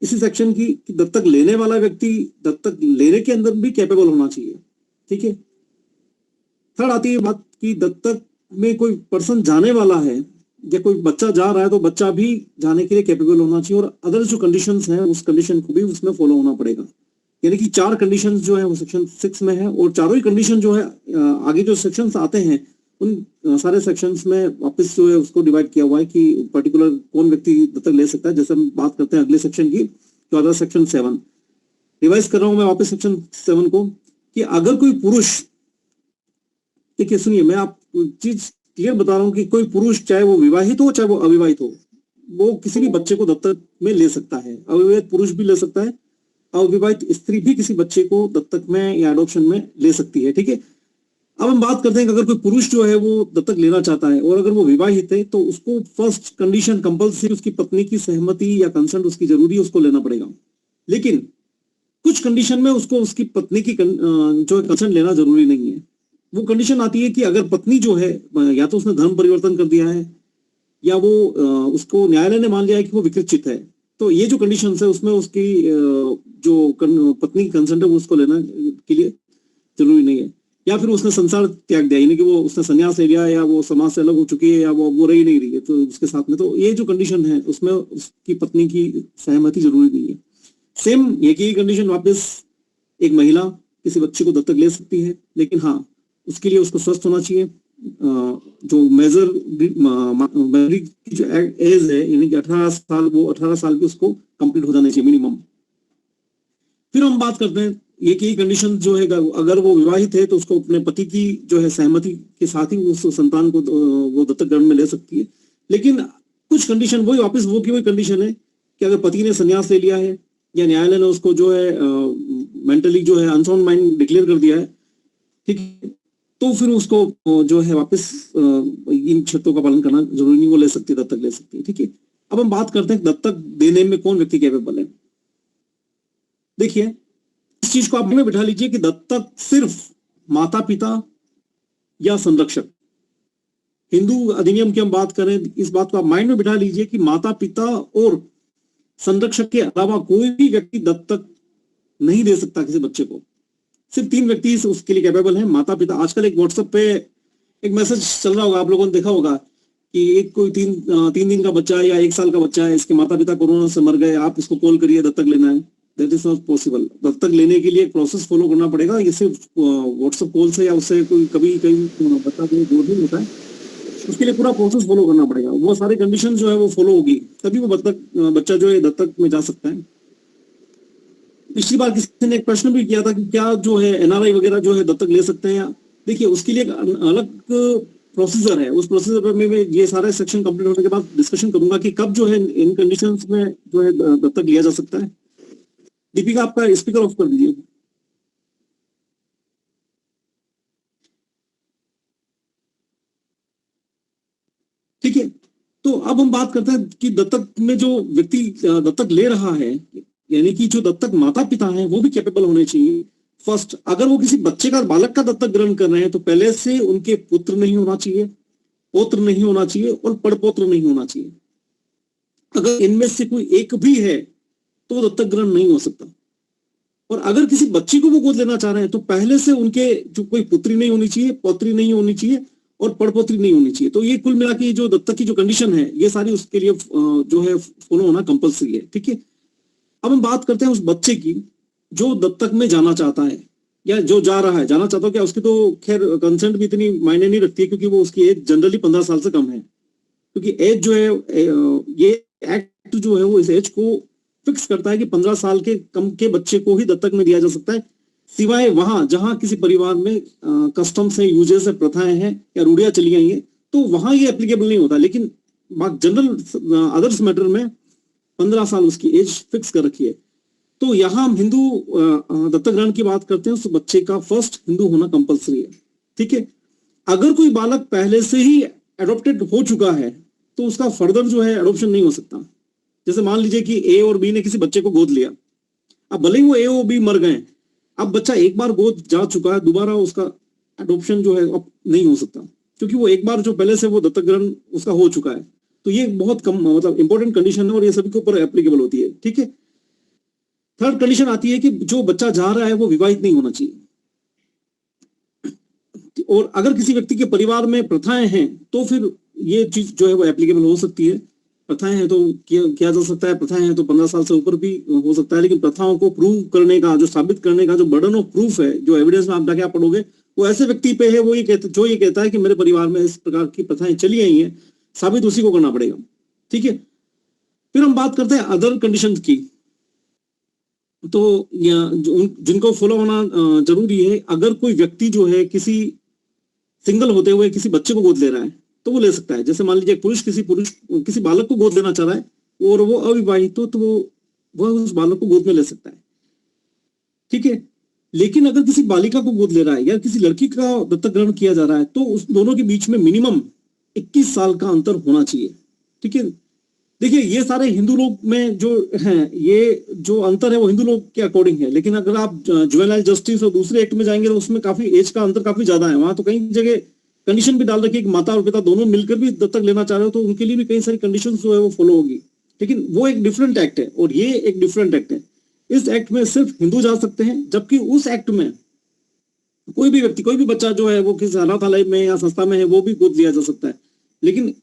इसी सेक्शन की कि दत्तक लेने वाला व्यक्ति दत्तक लेने के अंदर भी कैपेबल होना चाहिए। ठीक है। थर्ड आती है बात कि दत्तक में कोई पर्सन जाने वाला है या कोई बच्चा जा रहा है तो बच्चा भी जाने के लिए कैपेबल होना चाहिए, और अदर जो कंडीशंस हैं उस कंडीशन को भी उसमें फॉलो होना पड़ेगा। यानी कि 4 कंडीशंस जो है वो सेक्शन 6 में है, और चारों ही कंडीशन जो है आगे जो सेक्शंस आते हैं उन सारे सेक्शंस में वापस जो है उसको डिवाइड किया हुआ है कि पर्टिकुलर कौन व्यक्ति दत्तक ले सकता है। जैसे हम बात करते हैं अगले सेक्शन की, जो आता है सेक्शन 7। रिवाइज कर रहा हूं मैं वापस सेक्शन 7 को, कि अगर कोई पुरुष, देखिए सुनिए मैं आप चीज क्लियर बता रहा हूँ कि कोई पुरुष चाहे वो विवाहित हो चाहे वो अविवाहित हो, वो किसी भी बच्चे को दत्तक में ले सकता है। अविवाहित पुरुष भी ले सकता है, अविवाहित स्त्री भी किसी बच्चे को दत्तक में या एडॉप्शन में ले सकती है। ठीक है। अब हम बात करते हैं कि अगर कोई पुरुष जो है वो दत्तक लेना चाहता है और अगर वो विवाहित है तो उसको फर्स्ट कंडीशन कंपल्सरी उसकी पत्नी की सहमति या कंसेंट उसकी जरूरी है, उसको लेना पड़ेगा। लेकिन कुछ कंडीशन में उसको उसकी पत्नी की जो कंसेंट लेना जरूरी नहीं है। वो कंडीशन आती है कि अगर पत्नी जो है या तो उसने धर्म परिवर्तन कर दिया है या वो उसको न्यायालय ने मान लिया है कि वो विकृत है, तो ये जो कंडीशन है उसमें उसकी जो पत्नी की कंसेंट है वो उसको लेना के लिए जरूरी नहीं है। या फिर उसने संसार त्याग दिया, यानी कि वो उसने संन्यास ले लिया या वो समाज से अलग हो चुकी है या वो रही नहीं रही है तो उसके साथ में, तो ये जो कंडीशन है उसमें उसकी पत्नी की सहमति जरूरी नहीं है। सेम एक ही कंडीशन वापस एक महिला किसी बच्चे को दत्तक ले सकती है, लेकिन हाँ उसके लिए उसको स्वस्थ होना चाहिए। जो मेजर की जो एज है यानी कि 18 साल, वो 18 साल की उसको कंप्लीट हो जाना चाहिए मिनिमम। फिर हम बात करते हैं एक ही कंडीशन जो है, अगर वो विवाहित है तो उसको अपने पति की जो है सहमति के साथ ही उस संतान को वो दत्तक ग्रहण में ले सकती है। लेकिन कुछ कंडीशन वही वापस वो की वही कंडीशन है कि अगर पति ने संन्यास ले लिया है या न्यायालय ने उसको जो है मेंटली जो है अनसाउंड माइंड डिक्लेयर कर दिया है, ठीक है, तो फिर उसको जो है वापस इन शर्तों का पालन करना जरूरी नहीं, वो ले सकती है, दत्तक ले सकती है। ठीक है। अब हम बात करते हैं दत्तक देने में कौन व्यक्ति कैपेबल है। देखिए इस चीज को आप में बिठा लीजिए कि दत्तक सिर्फ माता पिता या संरक्षक, हिंदू अधिनियम की हम बात करें, इस बात को आप माइंड में बिठा लीजिए कि माता पिता और संरक्षक के अलावा कोई भी व्यक्ति दत्तक नहीं दे सकता किसी बच्चे को। सिर्फ 3 व्यक्ति उसके लिए कैपेबल हैं, माता पिता। आजकल एक व्हाट्सएप पे एक मैसेज चल रहा होगा, आप लोगों ने देखा होगा कि एक कोई 3 दिन का बच्चा है या 1 साल का बच्चा है, इसके माता पिता कोरोना से मर गए, आप इसको कॉल करिए दत्तक लेना है। That is not possible. दत्तक लेने के लिए एक प्रोसेस फॉलो करना पड़ेगा। ये सिर्फ व्हाट्सएप कॉल से या उससे कोई कभी कहीं बच्चा कोई दूर नहीं होता है, उसके लिए पूरा प्रोसेस फॉलो करना पड़ेगा। वो सारी कंडीशन जो है वो फॉलो होगी तभी वो बच्चा जो है दत्तक में जा सकता है। पिछली बार किसी ने एक प्रश्न भी किया था कि क्या जो है एनआरआई वगैरह जो है दत्तक ले सकते हैं। देखिए उसके लिए एक अलग प्रोसीजर है, उस प्रोसीजर में मैं ये सारे सेक्शन कंप्लीट होने के बाद डिस्कशन करूंगा कि कब जो है इन कंडीशंस में जो है दत्तक लिया जा सकता है। दीपिका आपका स्पीकर ऑफ कर दीजिए। ठीक है। तो अब हम बात करते हैं कि दत्तक में जो व्यक्ति दत्तक ले रहा है, यानी कि जो दत्तक माता पिता हैं वो भी कैपेबल होने चाहिए। फर्स्ट, अगर वो किसी बच्चे का बालक का दत्तक ग्रहण कर रहे हैं तो पहले से उनके पुत्र नहीं होना चाहिए, पौत्र नहीं होना चाहिए और पड़पोत्र नहीं होना चाहिए। अगर इनमें से कोई एक भी है तो दत्तक ग्रहण नहीं हो सकता। और अगर किसी बच्ची को वो गोद लेना चाह रहे हैं तो पहले से उनके जो कोई पुत्री नहीं होनी चाहिए, पौत्री नहीं होनी चाहिए और पड़पोत्री नहीं होनी चाहिए। तो ये कुल मिला के जो दत्तक की जो कंडीशन है ये सारी उसके लिए जो है फॉलो होना कंपलसरी है। ठीक है। अब हम बात करते हैं उस बच्चे की जो दत्तक में जाना चाहता है या जो जा रहा है। जाना चाहता हो क्या, उसकी तो खैर कंसेंट भी इतनी मायने नहीं रखती है क्योंकि वो उसकी एज जनरली 15 साल से कम है, क्योंकि एज जो है ये एक्ट जो है वो इस एज को फिक्स करता है कि 15 साल के कम के बच्चे को ही दत्तक में दिया जा सकता है, सिवाय वहां जहां किसी परिवार में कस्टम्स है, यूजेस है, प्रथाएं हैं या रूढ़ियां चली आई हैं, तो वहां ये एप्लीकेबल नहीं होता। लेकिन जनरल अदर्स मैटर में 15 साल उसकी एज फिक्स कर रखी है। तो यहाँ हम हिंदू दत्तक ग्रहण की बात करते हैं, उस बच्चे का फर्स्ट हिंदू होना कंपलसरी है। ठीक है। अगर कोई बालक पहले से ही एडॉप्टेड हो चुका है तो उसका फर्दर जो है एडॉप्शन नहीं हो सकता। जैसे मान लीजिए कि ए और बी ने किसी बच्चे को गोद लिया, अब भले ही वो ए और बी मर गए, अब बच्चा एक बार गोद जा चुका है, दोबारा उसका एडॉप्शन जो है अब नहीं हो सकता क्योंकि वो एक बार जो पहले से वो दत्तक ग्रहण उसका हो चुका है। तो ये बहुत कम मतलब इंपॉर्टेंट कंडीशन है और ये सभी के ऊपर एप्लीकेबल होती है। ठीक है। थर्ड कंडीशन आती है कि जो बच्चा जा रहा है वो विवाहित नहीं होना चाहिए। और अगर किसी व्यक्ति के परिवार में प्रथाएं हैं तो फिर ये चीज जो है वो एप्लीकेबल हो सकती है। प्रथाएं हैं तो किया जा सकता है, प्रथाएं हैं तो 15 साल से ऊपर भी हो सकता है, लेकिन प्रथाओं को प्रूव करने का, जो साबित करने का जो बर्डन ऑफ प्रूफ है, जो एविडेंस में आप जाके आप पढ़ोगे, वो ऐसे व्यक्ति पे है, वो ये कहता है कि मेरे परिवार में इस प्रकार की प्रथाएं चली आई हैं, साबित उसी को करना पड़ेगा। ठीक है, फिर हम बात करते हैं अदर कंडीशंस की। तो जिनको फॉलो होना जरूरी है। अगर कोई व्यक्ति जो है किसी सिंगल होते हुए किसी बच्चे को गोद ले रहा है तो वो ले सकता है। जैसे मान लीजिए पुरुष किसी बालक को गोद लेना चाह रहा है और वो अविवाहित हो, तो वो उस बालक को गोद में ले सकता है। ठीक है, लेकिन अगर किसी बालिका को गोद ले रहा है या किसी लड़की का दत्तक ग्रहण किया जा रहा है तो उस दोनों के बीच में मिनिमम 21 साल का अंतर होना चाहिए। ठीक है, देखिए ये सारे हिंदू लोग में जो हैं, ये जो अंतर है वो हिंदू लोग के अकॉर्डिंग है, लेकिन अगर आप जुवेनाइल जस्टिस और दूसरे एक्ट में जाएंगे तो उसमें काफी एज का अंतर काफी ज्यादा है। वहां तो कई जगह कंडीशन भी डाल रखी है कि माता और पिता दोनों मिलकर भी दत्तक लेना चाह रहे हो तो उनके लिए भी कई सारी कंडीशन जो है वो फॉलो होगी। लेकिन वो एक डिफरेंट एक्ट है और ये एक डिफरेंट एक्ट है। इस एक्ट में सिर्फ हिंदू जा सकते हैं, जबकि उस एक्ट में कोई भी व्यक्ति, कोई भी बच्चा जो है वो किसी अनाथालय में या संस्था में है वो भी गोद लिया जा सकता है। लेकिन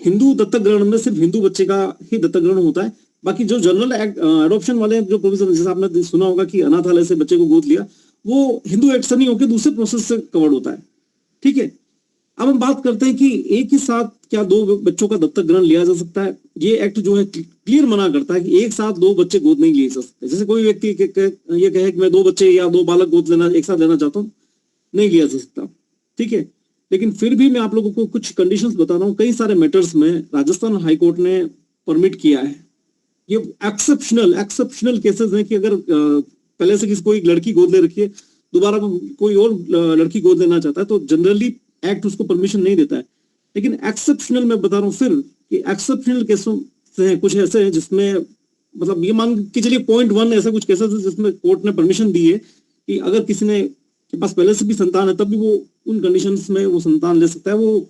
हिंदू दत्तक ग्रहण में सिर्फ हिंदू बच्चे का ही दत्तक ग्रहण होता है। बाकी जो जनरल एडॉप्शन वाले जो प्रोविजन, जैसे आपने सुना होगा कि अनाथालय से बच्चे को गोद लिया, वो हिंदू एक्ट से नहीं होकर दूसरे प्रोसेस से कवर्ड होता है। ठीक है, अब हम बात करते हैं कि एक ही साथ क्या दो बच्चों का दत्तक ग्रहण लिया जा सकता है। ये एक्ट जो है क्लियर मना करता है कि एक साथ दो बच्चे गोद नहीं लिए जा सकते। जैसे कोई व्यक्ति ये कहे कि मैं दो बच्चे या दो बालक गोद लेना एक साथ लेना चाहता हूँ, नहीं लिया जा सकता। ठीक है, लेकिन फिर भी मैं आप लोगों को कुछ कंडीशंस बता रहा हूँ। कई सारे मैटर्स में राजस्थान हाईकोर्ट ने परमिट किया है। ये एक्सेप्शनल केसेस हैं कि अगर पहले से किसी कोई लड़की गोद ले रखी है, दोबारा कोई और लड़की गोद लेना चाहता है तो जनरली एक्ट उसको परमिशन नहीं देता है। लेकिन एक्सेप्शनल मैं बता रहा हूँ फिर कि एक्सेप्शनल केसों से कुछ ऐसे हैं जिसमें मतलब ये मान के चलिए 0.1 ऐसा कुछ केसेस है जिसमें कोर्ट ने परमिशन दी है कि अगर किसी ने के पास पहले से भी संतान है तब भी वो उन कंडीशंस में वो संतान ले सकता है। वो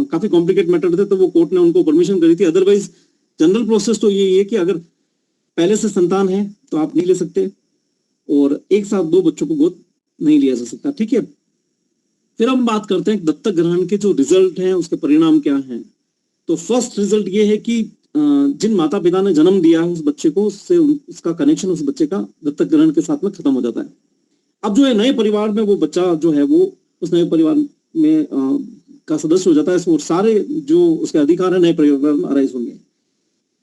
काफी कॉम्प्लिकेट मैटर थे तो वो कोर्ट ने उनको परमिशन करी थी। अदरवाइज जनरल प्रोसेस तो यही है कि अगर पहले से संतान है तो आप नहीं ले सकते और एक साथ दो बच्चों को गोद नहीं लिया जा सकता। ठीक है, फिर हम बात करते हैं दत्तक ग्रहण के जो रिजल्ट हैं उसके परिणाम क्या हैं। तो फर्स्ट रिजल्ट ये है कि जिन माता पिता ने जन्म दिया है उस बच्चे को, उससे उसका कनेक्शन उस बच्चे का दत्तक ग्रहण के साथ में खत्म हो जाता है। अब जो है नए परिवार में वो बच्चा जो है वो उस नए परिवार में का सदस्य हो जाता है और सारे जो उसके अधिकार है नए परिवार में अराइज होंगे।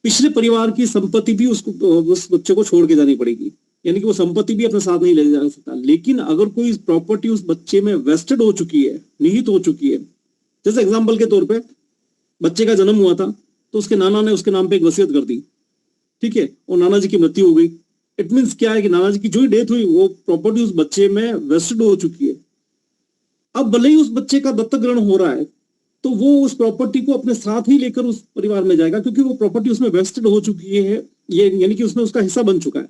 पिछले परिवार की संपत्ति भी उसको उस बच्चे को छोड़ के जानी पड़ेगी, यानी कि वो संपत्ति भी अपने साथ नहीं ले जा सकता। लेकिन अगर कोई प्रॉपर्टी उस बच्चे में वेस्टेड हो चुकी है, निहित हो चुकी है, जैसे एग्जाम्पल के तौर पे बच्चे का जन्म हुआ था तो उसके नाना ने उसके नाम पे एक वसीयत कर दी। ठीक है, और नाना जी की मृत्यु हो गई। इट मीन्स क्या है कि नाना जी की जो ही डेथ हुई वो प्रॉपर्टी उस बच्चे में वेस्टेड हो चुकी है। अब भले ही उस बच्चे का दत्तक ग्रहण हो रहा है तो वो उस प्रॉपर्टी को अपने साथ ही लेकर उस परिवार में जाएगा क्योंकि वो प्रॉपर्टी उसमें वेस्टेड हो चुकी है, ये यानी कि उसमें उसका हिस्सा बन चुका है।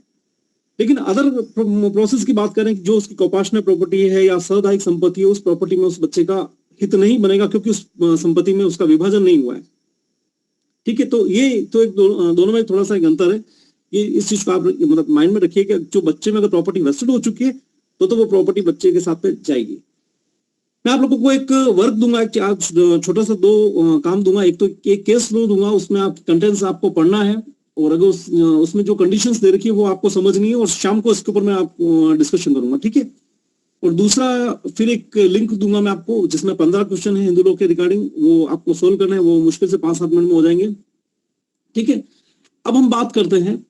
लेकिन अदर प्रोसेस की बात करें, जो उसकी कौपाशनय प्रॉपर्टी है या सार्वधायिक संपत्ति है, उस प्रॉपर्टी में उस बच्चे का हित नहीं बनेगा क्योंकि उस संपत्ति में उसका विभाजन नहीं हुआ है। ठीक है, तो ये तो एक दोनों में थोड़ा सा एक अंतर है। ये इस चीज को आप मतलब माइंड में रखिए कि जो बच्चे में अगर प्रॉपर्टी वेस्टेड हो चुकी है तो वो प्रॉपर्टी बच्चे के साथ में जाएगी। मैं आप लोगों को एक वर्क दूंगा, छोटा सा दो काम दूंगा। एक तो एक केस लो दूंगा, उसमें आप कंटेंट्स आपको पढ़ना है और अगर उसमें जो कंडीशंस दे रखी है वो आपको समझनी है और शाम को इसके ऊपर मैं आप डिस्कशन करूंगा। ठीक है, और दूसरा फिर एक लिंक दूंगा मैं आपको जिसमें 15 क्वेश्चन है हिंदू लोग के रिगार्डिंग, वो आपको सोल्व करना है। वो मुश्किल से 5-7 मिनट में हो जाएंगे। ठीक है, अब हम बात करते हैं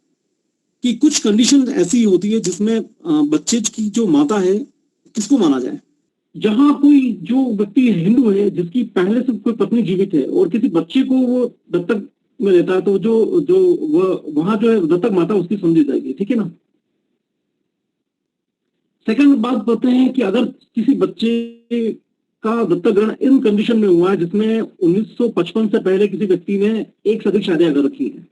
कि कुछ कंडीशन ऐसी होती है जिसमें बच्चे की जो माता है किसको माना जाए। जहां कोई जो व्यक्ति हिंदू है जिसकी पहले से कोई पत्नी जीवित है और किसी बच्चे को वो दत्तक में लेता है तो जो जो वहां जो है दत्तक माता उसकी समझी जाएगी। ठीक है ना। सेकंड बात करते हैं कि अगर किसी बच्चे का दत्तक ग्रहण इन कंडीशन में हुआ है जिसमें 1955 से पहले किसी व्यक्ति ने एक से अधिक शादियां कर रखी है।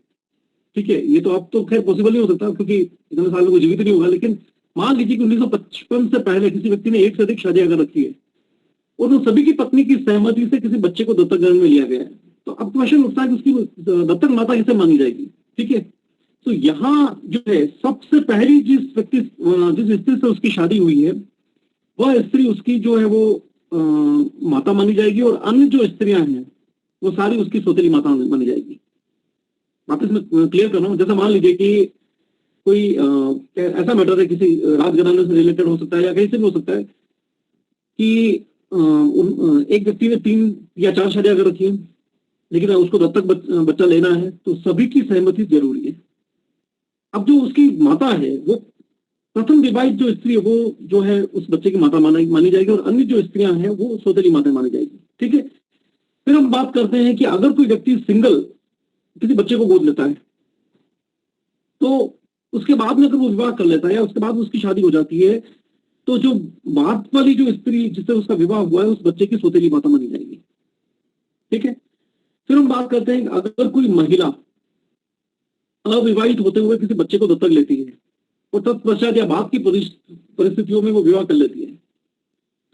ठीक है, ये तो अब तो खैर पॉसिबल नहीं हो सकता क्योंकि इतने साल में कोई जीवित नहीं होगा, लेकिन मान लीजिए कि 1955 से पहले किसी व्यक्ति ने एक से अधिक शादियां कर रखी है और उन सभी की पत्नी की सहमति से किसी बच्चे को दत्तक ग्रहण में लिया गया है। तो अब क्वेश्चन उठता है कि उसकी दत्तक माता किसे मानी जाएगी। ठीक है, तो यहाँ जो है सबसे पहली जिस स्त्री से उसकी शादी हुई है वह स्त्री उसकी जो है वो माता मानी जाएगी, और अन्य जो स्त्रियां हैं वो सारी उसकी सौतेली माता मानी जाएगी। वापस मैं क्लियर कर रहा हूँ, जैसे मान लीजिए कि कोई ऐसा मैटर है, किसी राजघराने से रिलेटेड हो सकता है या कहीं से भी हो सकता है कि एक व्यक्ति ने 3 या 4 शादियां कर रखी है, लेकिन उसको दत्तक बच्चा लेना है, तो सभी की सहमति जरूरी है। अब जो उसकी माता है वो प्रथम विवाहित जो स्त्री है वो जो है उस बच्चे की माता मानी जाएगी, और अन्य जो स्त्रियां हैं वो सौतेली माता मानी जाएगी। ठीक है, फिर हम बात करते हैं कि अगर कोई व्यक्ति सिंगल किसी बच्चे को गोद लेता है, तो उसके बाद में अगर वो विवाह कर लेता है या उसके बाद उसकी शादी हो जाती है, तो जो बात वाली जो स्त्री जिससे उसका विवाह हुआ है उस बच्चे की सौतेली माता मानी जाएगी। ठीक है, फिर हम बात करते हैं अगर कोई महिला अविवाहित होते हुए किसी बच्चे को दत्तक लेती है और तत्पश्चात या बाद की परिस्थितियों में वो विवाह कर लेती है,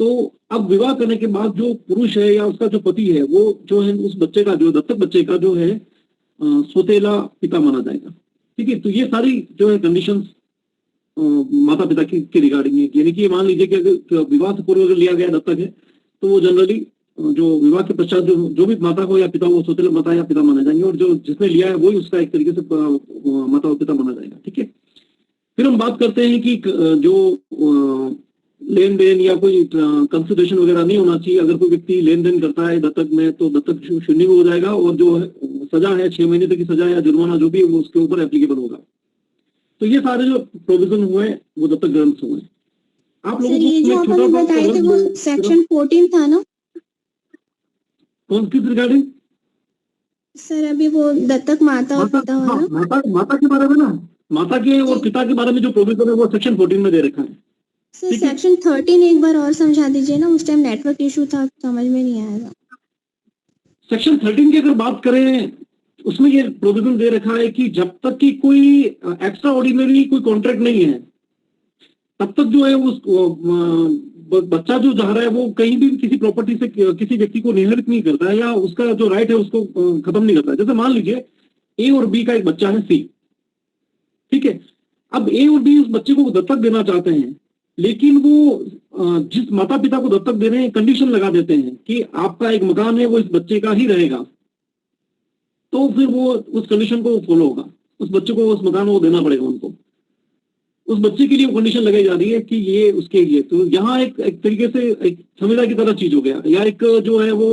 तो अब विवाह करने के बाद जो पुरुष है या उसका जो पति है वो जो है उस बच्चे का जो दत्तक बच्चे का जो है सौतेला पिता माना जाएगा। ठीक है, तो ये सारी जो है कंडीशंस माता पिता की रिगार्डिंग है। यानी कि मान लीजिए कि अगर विवाह से पूर्व अगर लिया गया दत्तक है तो वो जनरली जो विवाह के पश्चात जो भी माता हो या पिता हो सौतेला माता या पिता माना जाएंगे, और जो जिसने लिया है वही उसका एक तरीके से माता और पिता माना जाएगा। ठीक है, फिर हम बात करते हैं कि जो लेन देन या कोई कंसिडरेशन वगैरह नहीं होना चाहिए। अगर कोई व्यक्ति लेन देन करता है दत्तक में तो दत्तक शून्य हो जाएगा, और जो सजा है 6 महीने तक की सजा या जुर्माना जो भी है वो उसके ऊपर एप्लीकेबल होगा। तो ये सारे जो प्रोविजन हुए वो दत्तक ग्रंथ हुए। आप लोगों को ये जो आपने बताए थे वो सेक्शन 14 था ना? कौन किस रिगार्डिंग? सर अभी वो दत्तक माता और पिता हो ना? माता के बारे में ना, माता के और पिता के बारे में जो प्रोविजन है वो सेक्शन 14 में दे रखा है। सर सेक्शन 13 एक बार और समझा दीजिए ना, उस टाइम नेटवर्क इशू था, समझ में नहीं आया। सेक्शन 13 की अगर बात करें उसमें ये प्रोविजन दे रखा है कि जब तक कि कोई एक्स्ट्रा ऑर्डिनरी कोई कॉन्ट्रैक्ट नहीं है तब तक जो है उस बच्चा जो जा रहा है वो कहीं भी किसी प्रॉपर्टी से किसी व्यक्ति को निहरित नहीं करता है या उसका जो राइट है उसको खत्म नहीं करता है। जैसे मान लीजिए ए और बी का एक बच्चा है सी। ठीक है, अब ए और बी उस बच्चे को दत्तक देना चाहते हैं, लेकिन वो जिस माता पिता को दत्तक दे रहे हैं कंडीशन लगा देते हैं कि आपका एक मकान है वो इस बच्चे का ही रहेगा, तो फिर वो उस कंडीशन को फॉलो होगा, उस बच्चे को उस मकान को देना पड़ेगा उनको। उस बच्चे के लिए कंडीशन लगाई जा रही है कि ये उसके लिए, तो यहाँ एक तरीके से एक संविदा की तरह चीज हो गया, या एक जो है वो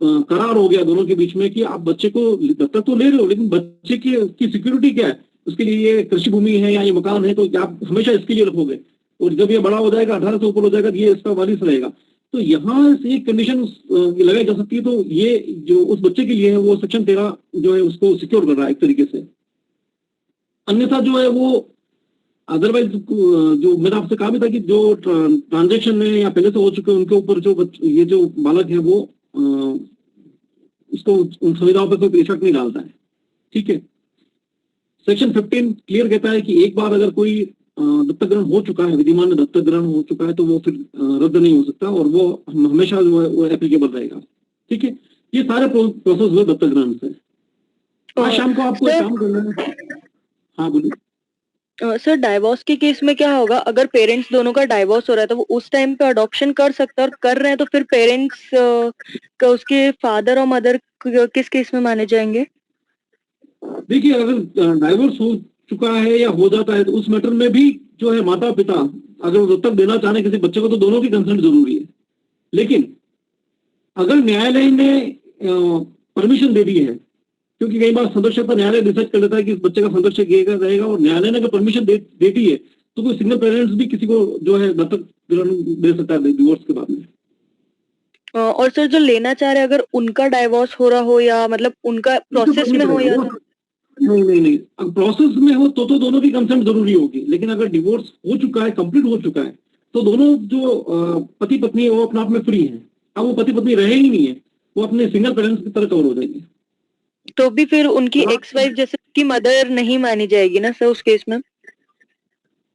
करार हो गया दोनों के बीच में कि आप बच्चे को दत्तक तो ले रहे हो, लेकिन बच्चे की सिक्योरिटी क्या है, उसके लिए ये कृषि भूमि है या ये मकान है, तो आप हमेशा इसके लिए रखोगे, और जब ये बड़ा हो जाएगा 18 से ऊपर हो जाएगा ये इसका वारिस रहेगा। तो यहाँ से एक कंडीशन लगाई जा सकती है, तो ये जो उस बच्चे के लिए है वो सेक्शन 13 जो है उसको सिक्योर कर रहा है एक तरीके से। अन्यथा जो है वो अदरवाइज जो मैंने आपसे कहा भी था कि जो ट्रांजेक्शन में या पहले से हो चुके उनके ऊपर जो ये जो बालक है वो उसको उन सुविधाओं पर कोई इफेक्ट नहीं डालता है। ठीक है, सेक्शन 15 क्लियर कहता है कि एक बार अगर कोई दत्तक ग्रहण हो चुका है, विधिमान में दत्तक ग्रहण हो चुका है, तो वो फिर रद्द नहीं हो सकता और वो हमेशा जो है वो एप्लीकेबल रहेगा। ठीक है, ये सारे प्रोसेस हुए दत्तक ग्रहण से। आज शाम को आपको काम करना है। हाँ बोलिए। सर डाइवोर्स के केस में क्या होगा, अगर पेरेंट्स दोनों का डाइवोर्स हो रहा है तो वो उस टाइम पे अडॉप्शन कर सकते हैं, और कर रहे हैं तो फिर पेरेंट्स का उसके फादर और मदर किस केस में माने जाएंगे? देखिए, अगर डाइवोर्स हो चुका है या हो जाता है तो उस मैटर में भी जो है माता पिता अगर वो दत्तक देना चाह रहे किसी बच्चे को तो दोनों की कंसेंट जरूरी है। लेकिन अगर न्यायालय ने परमिशन दे दी है, क्योंकि कई बार संरक्षक पर न्यायालय डिसाइड कर लेता है कि इस बच्चे का संरक्षक ये रहेगा, और न्यायालय ने अगर परमिशन दे दी है तो कोई सिंगल पेरेंट्स भी किसी को जो है दत्तक दे सकता है डिवोर्स के बाद में। और सर जो लेना चाह रहे अगर उनका डाइवोर्स हो रहा हो या मतलब उनका प्रोसेस में हो या नहीं, अगर प्रोसेस में हो तो दोनों की कंसेंट जरूरी होगी, लेकिन अगर डिवोर्स हो चुका है, कंप्लीट हो चुका है, तो दोनों जो पति पत्नी है वो अपने आप में फ्री है। अब वो पति पत्नी रहे ही नहीं है, वो अपने सिंगल पेरेंट्स की तरह कवर हो जाएंगे। तो भी फिर उनकी एक्स वाइफ जैसे की मदर नहीं मानी जाएगी ना सर उस केस में?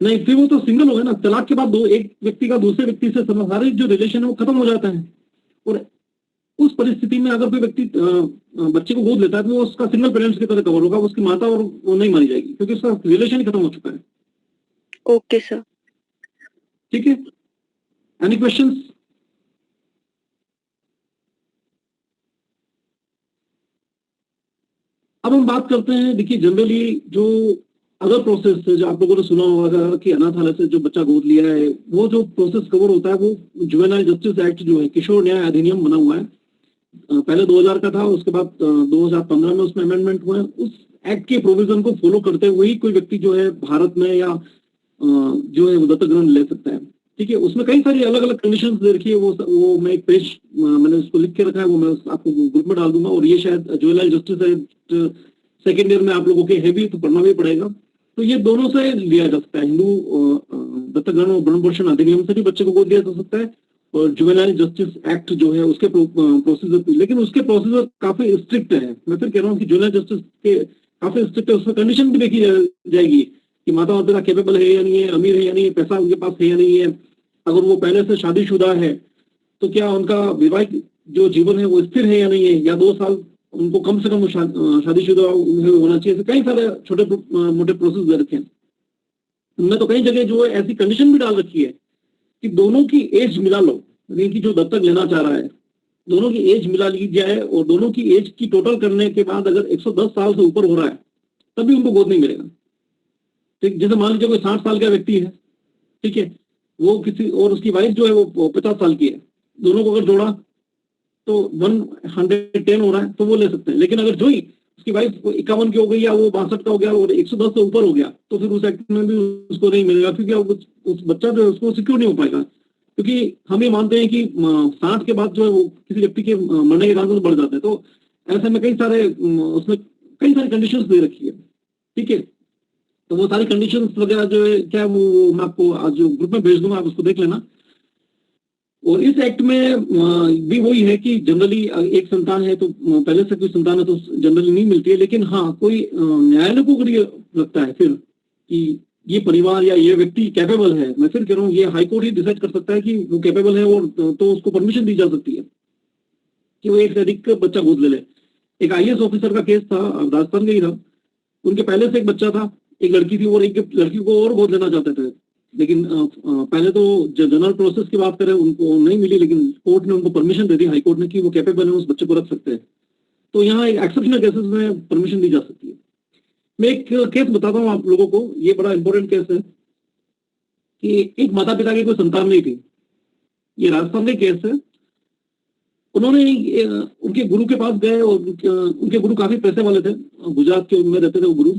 नहीं, फिर वो तो सिंगल हो गए ना। तलाक के बाद एक व्यक्ति का दूसरे व्यक्ति से सारे जो रिलेशन है वो खत्म हो जाता है, और उस परिस्थिति में अगर कोई व्यक्ति बच्चे को गोद लेता है तो वो उसका सिंगल पेरेंट्स की तरह कवर होगा, उसकी माता और वो नहीं मानी जाएगी क्योंकि उसका रिलेशन ही खत्म हो चुका है। Okay sir. ठीक है, एनी क्वेश्चंस? अब हम बात करते हैं, देखिए जनरली जो अदर प्रोसेस जो आप लोगों ने सुना होगा कि अनाथालय से जो बच्चा गोद लिया है, वो जो प्रोसेस कवर होता है वो जुवेनाइल जस्टिस एक्ट जो है, किशोर न्याय अधिनियम बना हुआ है, पहले 2000 का था, उसके बाद 2015 में उसमें अमेंडमेंट हुआ है। उस एक्ट के प्रोविजन को फॉलो करते हुए ही कोई व्यक्ति जो है भारत में या जो है वो दत्तक ग्रहण ले सकता है। ठीक है, उसमें कई सारी अलग अलग कंडीशंस दे रखी है, वो मैं एक पेज मैंने उसको लिख के रखा है, वो मैं आपको ग्रुप में डाल दूंगा। और ये शायद juvenile justice act second year में आप लोगों के है भी, तो पढ़ना भी पड़ेगा। तो ये दोनों से लिया जा सकता है, हिंदू दत्तक ग्रहण और भरण पोषण अधिनियम से भी बच्चे को गोद दिया जा सकता है, और जुवेनाइल जस्टिस एक्ट जो है उसके प्रोसीजर, लेकिन उसके प्रोसीजर काफी स्ट्रिक्ट है। मैं फिर कह रहा हूँ कि जुवेनाइल जस्टिस के काफी स्ट्रिक्ट है, उसमें कंडीशन भी देखी जाएगी कि माता और पिता कैपेबल है या नहीं है, अमीर है या नहीं है, पैसा उनके पास है या नहीं है, अगर वो पहले से शादीशुदा है तो क्या उनका वैवाहिक जो जीवन है वो स्थिर है या नहीं है, या 2 साल उनको कम से कम शादीशुदा होना चाहिए। कई सारे छोटे मोटे प्रोसेस दे रखे हैं। उनमें तो कई जगह जो है ऐसी कंडीशन भी डाल रखी है कि दोनों की एज मिला लो, यानी कि जो दत्तक लेना चाह रहा है दोनों की एज मिला ली जाए, और दोनों की एज की टोटल करने के बाद अगर 110 साल से ऊपर हो रहा है तभी उनको गोद नहीं मिलेगा। ठीक, जैसे मान लीजिए कोई 60 साल का व्यक्ति है, ठीक है, वो किसी और उसकी वाइफ जो है वो 50 साल की है, दोनों को अगर जोड़ा तो 110 हो रहा है तो वो ले सकते हैं। लेकिन अगर जो ही उसकी वाइफ 51 की हो गई या वो 62 का हो गया और 110 से ऊपर हो गया तो फिर उस एक्ट में भी उसको नहीं मिलेगा, क्योंकि उस बच्चा जो है उसको सिक्योर नहीं हो पाएगा। क्योंकि हम ये मानते हैं कि 60 के बाद जो है वो किसी व्यक्ति के मरने के चांसेस बढ़ जाते हैं। तो ऐसे में कई सारे उसमें कई सारी कंडीशंस दे रखी है। ठीक है, तो वो सारी कंडीशंस वगैरह जो है क्या वो मैं आपको आज जो ग्रुप में भेज दूंगा, आप उसको देख लेना। और इस एक्ट में भी वही है कि जनरली एक संतान है तो पहले से कोई संतान है तो जनरली नहीं मिलती है। लेकिन हाँ, कोई न्यायालय को अगर ये लगता है फिर कि ये परिवार या ये व्यक्ति कैपेबल है, मैं फिर कह रहा हूँ ये हाईकोर्ट ही डिसाइड कर सकता है कि वो कैपेबल है, और तो उसको परमिशन दी जा सकती है कि वो एक से अधिक बच्चा गोद ले ले। एक IAS ऑफिसर का केस था, राजस्थान का ही था, उनके पहले से एक बच्चा था, एक लड़की थी, और एक लड़की को और गोद लेना चाहते थे। लेकिन पहले तो जनरल प्रोसेस की बात करें उनको नहीं मिली, लेकिन कोर्ट ने उनको परमिशन दे दी, हाई कोर्ट ने, कि वो कैपेबल है, उस बच्चे को रख सकते हैं। तो यहाँ एक एक्सेप्शनल केसेस में परमिशन दी जा सकती है। मैं एक केस बताता हूँ आप लोगों को, ये बड़ा इंपॉर्टेंट केस है कि एक माता पिता की कोई संतान नहीं थी, ये राजस्थान का केस है। उन्होंने उनके गुरु के पास गए, और उनके गुरु काफी पैसे वाले थे, गुजरात के उनमें रहते थे वो गुरु।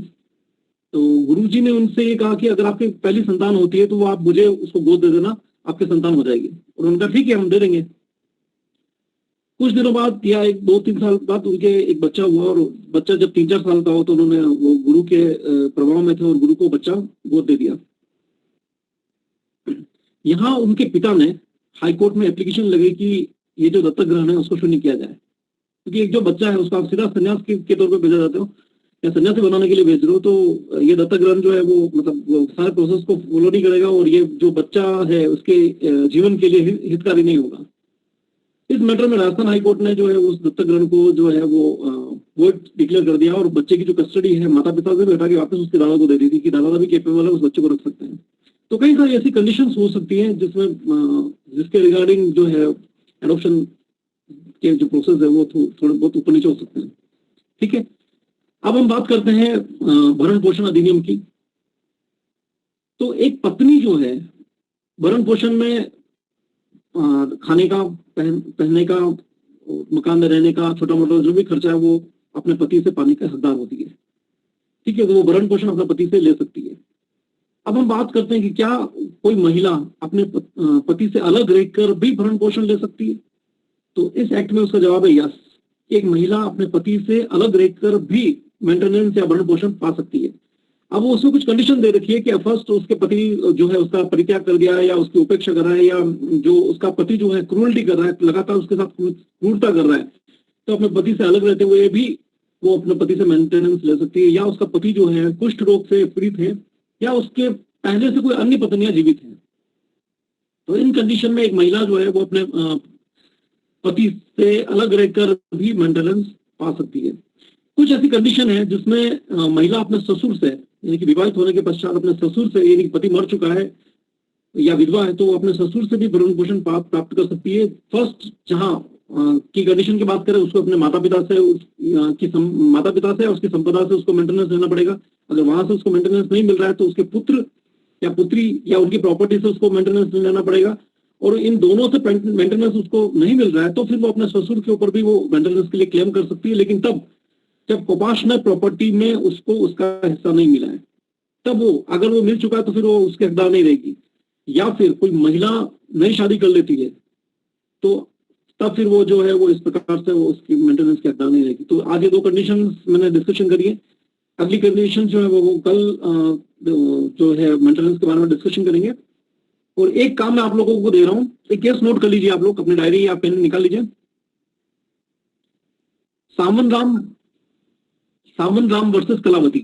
तो गुरुजी ने उनसे ये कहा कि अगर आपकी पहली संतान होती है तो वो आप मुझे उसको गोद दे देना, आपकी संतान हो जाएगी। और उनका ठीक है, हम दे देंगे। कुछ दिनों बाद या 1-2-3 साल बाद उनके एक बच्चा हुआ, और बच्चा जब 3-4 साल का हो तो उन्होंने वो गुरु के प्रभाव में थे और गुरु को बच्चा गोद दे दिया। यहाँ उनके पिता ने हाईकोर्ट में एप्लीकेशन लगी कि ये जो दत्तक ग्रहण है उसको शून्य किया जाए, क्योंकि एक जो बच्चा है उसको आप सीधा संन्यास के तौर पर भेजा जाते हो या सन्यासी बनाने के लिए भेज रहे हो, तो ये दत्तक ग्रहण जो है वो मतलब वो सारे प्रोसेस को फॉलो नहीं करेगा, और ये जो बच्चा है उसके जीवन के लिए हितकारी नहीं होगा। इस मैटर में राजस्थान हाईकोर्ट ने जो है उस दत्तक ग्रहण को जो है वो वोट डिक्लेयर कर दिया, और बच्चे की जो कस्टडी है माता पिता से भी हटा के वापस उसके दादा को दे दी थी कि दादा भी कैपेबल है, उस बच्चे को रख सकते हैं। तो कई सारी ऐसी कंडीशंस हो सकती हैं जिसमें जिसके रिगार्डिंग जो है एडॉप्शन के जो प्रोसेस है वो थोड़े बहुत ऊपर नीचे हो सकते हैं। ठीक है, अब हम बात करते हैं भरण पोषण अधिनियम की। तो एक पत्नी जो है भरण पोषण में खाने का, पहनने का, मकान में रहने का, छोटा मोटा जो भी खर्चा है वो अपने पति से पाने का हकदार होती है। ठीक है, तो वो भरण पोषण अपने पति से ले सकती है। अब हम बात करते हैं कि क्या कोई महिला अपने पति से अलग रहकर भी भरण पोषण ले सकती है? तो इस एक्ट में उसका जवाब है यस। एक महिला अपने पति से अलग रहकर भी मेंटेनेंस या भरण पोषण पा सकती है। अब उसमें कुछ कंडीशन दे रखी है कि फर्स्ट उसके पति जो है उसका परित्याग कर दिया है या उसकी उपेक्षा कर रहा है, या जो उसका पति जो है क्रूरल्टी कर रहा है, लगातार उसके साथ क्रूरता कर रहा है, तो अपने पति से अलग रहते हुए भी वो अपने पति से मेंटेनेंस ले सकती है। या उसका पति जो है कुष्ठ रोग से पीड़ित है, या उसके पहले से कोई अन्य पत्नियां जीवित हैं, तो इन कंडीशन में एक महिला जो है वो अपने पति से अलग रहकर भी मेंटेनेंस पा सकती है। कुछ ऐसी कंडीशन है जिसमें महिला अपने ससुर से, यानी कि विवाहित होने के पश्चात अपने ससुर से, यानी कि पति मर चुका है या विधवा है, तो वो अपने ससुर से भी भरण पोषण प्राप्त कर सकती है। फर्स्ट जहां की कंडीशन की बात करें, उसको अपने माता पिता से माता पिता से और उसकी संपदा से उसको मेंटेनेंस लेना पड़ेगा। अगर वहां से उसको मेंटेनेंस नहीं मिल रहा है तो उसके पुत्र या पुत्री या उनकी प्रॉपर्टी से उसको मेंटेनेंस लेना पड़ेगा। और इन दोनों से मेंटेनेंस उसको नहीं मिल रहा है तो फिर वो अपने ससुर के ऊपर भी वो मेंटेनेंस के लिए क्लेम कर सकती है, लेकिन तब जब प्रोपोर्शनल प्रॉपर्टी में उसको उसका हिस्सा नहीं मिला है, तब वो, अगर वो मिल चुका है तो फिर वो उसके हकदार नहीं रहेगी। या फिर कोई महिला नई शादी कर लेती है तो तब फिर वो जो है वो इस प्रकार से वो उसकी मेंटेनेंस के हकदार नहीं रहेगी। तो आज ये दो कंडीशन मैंने डिस्कशन करी है। अगली कंडीशन जो है वो कल जो है मेंटेनेंस के बारे में डिस्कशन करेंगे। और एक काम मैं आप लोगों को दे रहा हूं, एक केस नोट कर लीजिए, आप लोग अपनी डायरी या पेन निकाल लीजिए। सावन राम वर्सेस कलावती,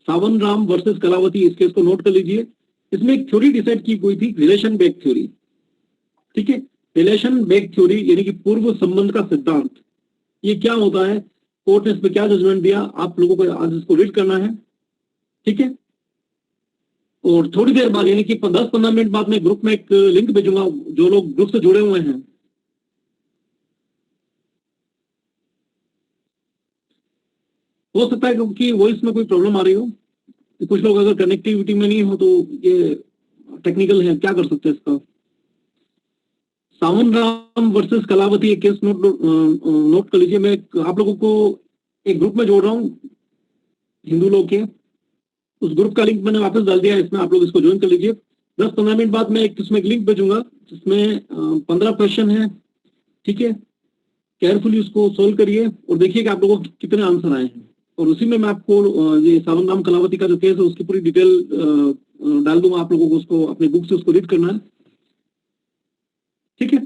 सावन राम वर्सेस कलावती, इस केस को नोट कर लीजिए। इसमें एक थ्योरी डिसाइड की गई थी, रिलेशन बेस्ड थ्योरी। ठीक है, रिलेशन बेस्ड थ्योरी यानी कि पूर्व संबंध का सिद्धांत। ये क्या होता है, कोर्ट ने इस पर क्या जजमेंट दिया, आप लोगों को आज इसको रीड करना है। ठीक है, और थोड़ी देर बाद यानी कि 10-15 मिनट बाद मैं ग्रुप में एक लिंक भेजूंगा, जो लोग ग्रुप से जुड़े हुए हैं। हो सकता है क्योंकि वॉइस में कोई प्रॉब्लम आ रही हो, कुछ लोग अगर कनेक्टिविटी में नहीं हो तो ये टेक्निकल है, क्या कर सकते हैं इसका। सावन राम वर्सेस कलावती, एक केस नोट कर लीजिए। मैं आप लोगों को एक ग्रुप में जोड़ रहा हूँ हिंदू लोग के, उस ग्रुप का लिंक मैंने वापस डाल दिया है इसमें, आप लोग इसको ज्वाइन कर लीजिए। 10-15 मिनट बाद मैं इसमें एक लिंक भेजूंगा जिसमें 15 क्वेश्चन है। ठीक है, केयरफुली उसको सोल्व करिए और देखिए कि आप लोगों को कितने आंसर आए हैं। और उसी में मैं आपको ये सावन राम कलावती का जो केस है उसकी पूरी डिटेल डाल दूंगा, आप लोगों को उसको अपने बुक से उसको रीड करना है। ठीक है,